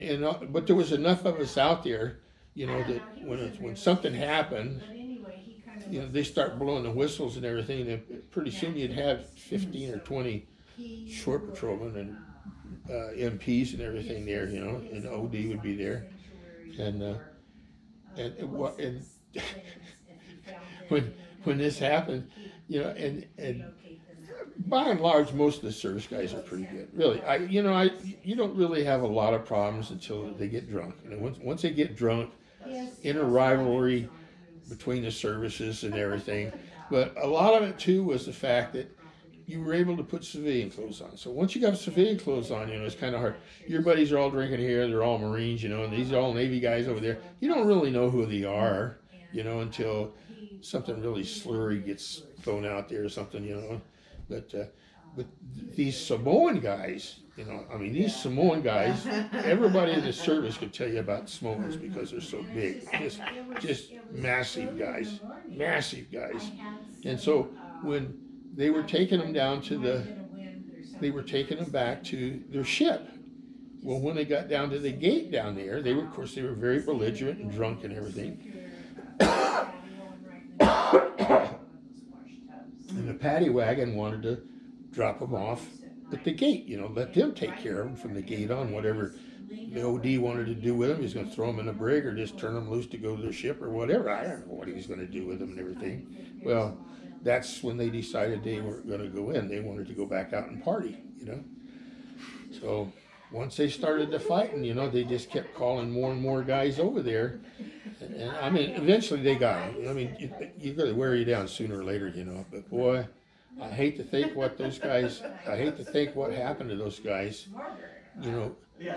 and but there was enough of us out there, that when something happened, they start blowing the whistles and everything, and pretty soon you'd have 15 or 20 shore patrolmen and MPs and everything there, and OD would be there, and and when this happened, and by and large, most of the service guys are pretty good. Really, you don't really have a lot of problems until they get drunk. Once they get drunk, inner rivalry between the services and everything. But a lot of it too was the fact that you were able to put civilian clothes on. So once you got civilian clothes on, it's kind of hard. Your buddies are all drinking here; they're all Marines, and these are all Navy guys over there. You don't really know who they are, until something really slurry gets thrown out there or something, But these Samoan guys, these Samoan guys, everybody in the service could tell you about Samoans because they're so big, just massive guys, And so when they were taking them they were taking them back to their ship. Well, when they got down to the gate down there, of course, they were very belligerent and drunk and everything. And the paddy wagon wanted to drop them off at the gate, let them take care of them from the gate on, whatever the OD wanted to do with them. He was going to throw them in a brig or just turn them loose to go to their ship or whatever. I don't know what he was going to do with them and everything. Well, that's when they decided they weren't going to go in. They wanted to go back out and party, So once they started the fighting, they just kept calling more and more guys over there. And eventually they got them. You got to wear you down sooner or later, But boy, I hate to think what happened to those guys,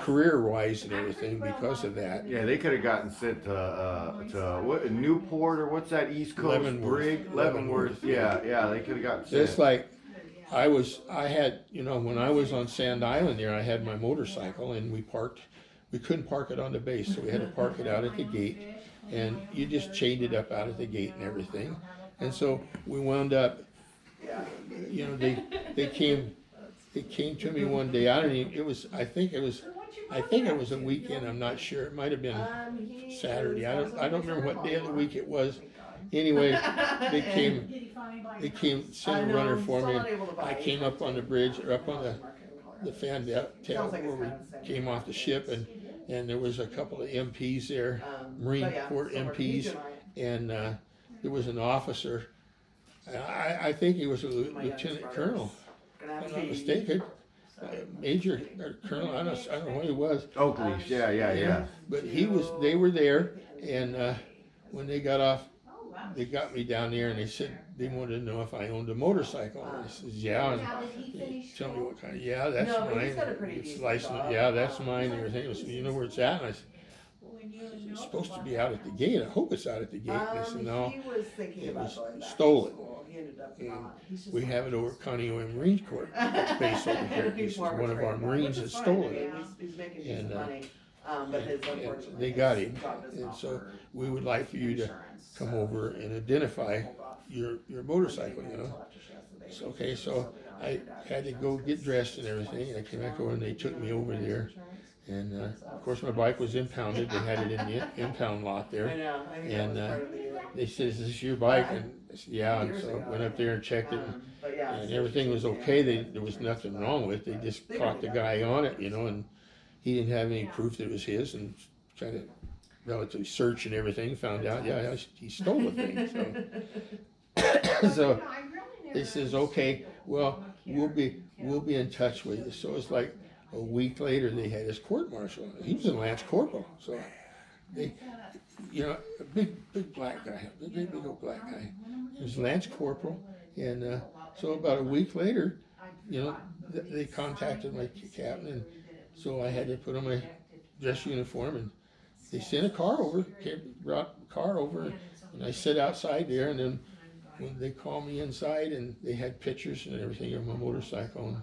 career-wise and everything because of that. Yeah, they could have gotten sent to what, Newport or what's that East Coast brig? Leavenworth. Yeah, they could have gotten sent. It's like I had, when I was on Sand Island there, I had my motorcycle and we couldn't park it on the base, so we had to park it out at the gate, and you just chained it up out at the gate and everything. And so we wound up, they came to me one day. I think it was a weekend. I'm not sure. It might have been Saturday. I don't remember what day of the week it was. Anyway, they came sent a runner for me. And I came up on the bridge or up on the fan tail where we came off the ship, and there was a couple of MPs there, Marine Corps MPs, and there was an officer. I think he was a lieutenant colonel, if I'm not mistaken. Major or colonel, I don't know what he was. Oakleys, yeah. But they were there, and when they got off, they got me down there, and they said they wanted to know if I owned a motorcycle. And I said, yeah. And they tell me what kind. Yeah, that's mine. It's licensed. Yeah, that's mine. And everything. I said, you know where it's at? And I said, it's supposed to be out at the gate. I hope it's out at the gate. And they said, no, it was stolen. And we have it over at Coneoye Marine Corps base over here. One of our Marines had stolen it. And they got him. And so we would like for you to come over and identify your motorcycle, So, okay, so I had to go get dressed and everything, and I came back over and they took me over there. And of course my bike was impounded. They had it in the impound lot there. And they said, is this your bike? And I said, yeah. And so I went up there and checked it, and everything was okay. There was nothing wrong with it. They just caught the guy on it, and he didn't have any proof that it was his, and kind of relatively search and everything, found out, yeah, he stole the thing. So, so he says, okay, well, we'll be in touch with you. So it's like a week later, they had his court martial. He was a lance corporal, so they, a big black guy, big old black guy. He was lance corporal, and so about a week later, they contacted my captain, and so I had to put on my dress uniform, and they sent a car over, brought a car over, and I sat outside there, and then when they called me inside, and they had pictures and everything of my motorcycle, and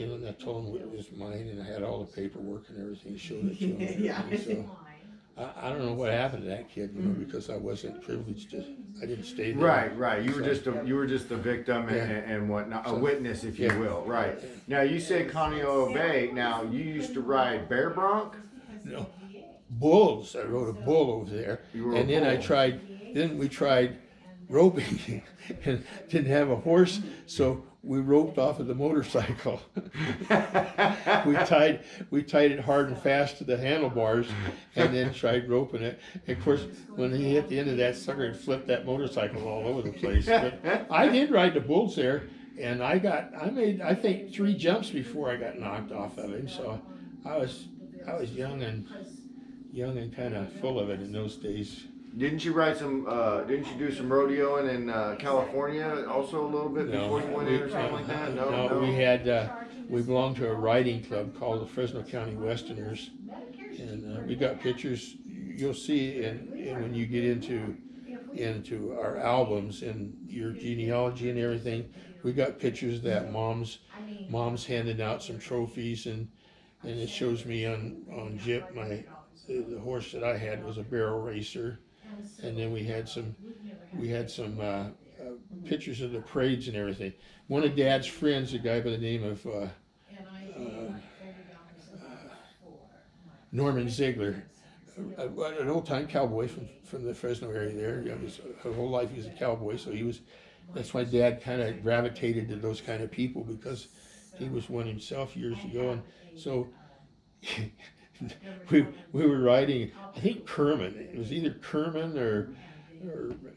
and I told them it was mine, and I had all the paperwork and everything, showed it to them. So I don't know what happened to that kid, you know, because I wasn't privileged to. I didn't stay there. Right, right. You were So, just a victim and whatnot, a So, witness, if you yeah. will. Right. Now you say Conneaut Bay. Now you used to ride bear bronc. No, bulls. I rode a bull over there, You were and a then bull. Then we tried roping, and didn't have a horse, so we roped off of the motorcycle. we tied it hard and fast to the handlebars, and then tried roping it. And of course, when he hit the end of that sucker, it flipped that motorcycle all over the place. But I did ride the bulls there, and I made I think 3 jumps before I got knocked off of him. So I was young and kind of full of it in those days. Didn't you ride some? Didn't you do some rodeoing in California also a little bit before you went in or something like that? No. We belonged to a riding club called the Fresno County Westerners, and we got pictures. You'll see when you get into our albums and your genealogy and everything. We got pictures that mom's handing out some trophies, and it shows me on Jip the horse that I had was a barrel racer. And then we had some pictures of the parades and everything. One of Dad's friends, a guy by the name of Norman Ziegler, an old-time cowboy from the Fresno area there. You know, his whole life he was a cowboy, so that's why Dad kind of gravitated to those kind of people, because he was one himself years ago. And so we were riding, I think Kerman. It was either Kerman or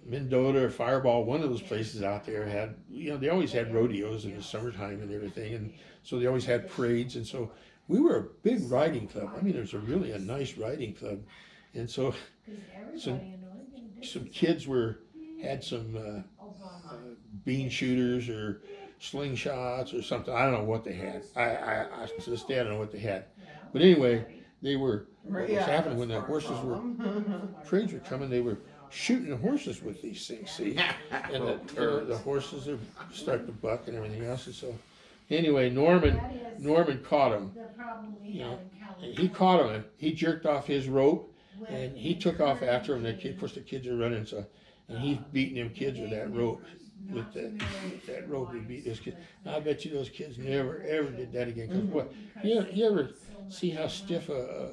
Mendota or Fireball. One of those places out there had, you know, they always had rodeos in the summertime and everything, and so they always had parades. And so we were a big riding club. I mean, it was a nice riding club, and so some kids had some bean shooters or slingshots or something. I don't know what they had. I to this day I don't know what they had. But anyway, what was happening when the parades were coming, they were shooting the horses with these things, see? And the horses are start to buck and everything else. And so anyway, Norman caught him. You know, and he caught him and he jerked off his rope and he took off after him. Of course the kids are running, so and he's beating them kids with that rope. With that rope, he beat those kids. I bet you those kids never ever did that again. Cause what? You ever see how stiff a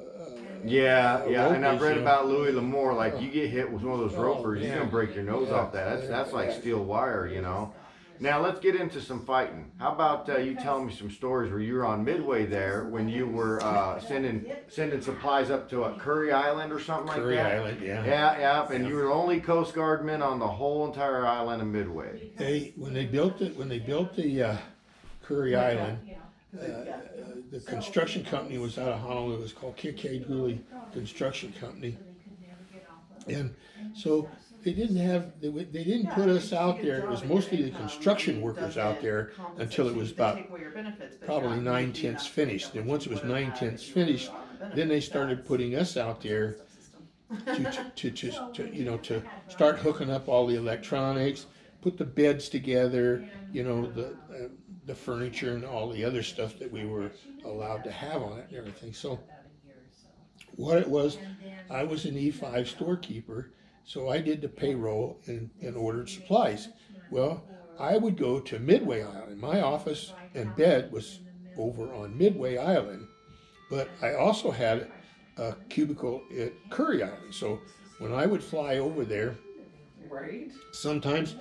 Yeah, and I've is, read you know? about Louis L'Amour. Like you get hit with one of those ropers, you're yeah. gonna break your nose off that. That's like steel wire, you know. Now let's get into some fighting. How about you telling me some stories where you were on Midway there when you were sending supplies up to Kure Island or something like that? Kure Island, yeah. Yeah, and you were the only Coast Guardman on the whole entire island of Midway. When they built the Kure Island, the construction company was out of Honolulu. It was called Kikei Construction Company, and so they didn't put us out there. It was mostly the construction workers out there until it was about probably 9/10 finished. And once it was 9/10 finished, then they started putting us out there to start hooking up all the electronics, put the beds together, you know, the furniture and all the other stuff that we were allowed to have on it and everything. So what it was, I was an E5 storekeeper. So I did the payroll and ordered supplies. Well, I would go to Midway Island. My office and bed was over on Midway Island, but I also had a cubicle at Kure Island. So when I would fly over there, sometimes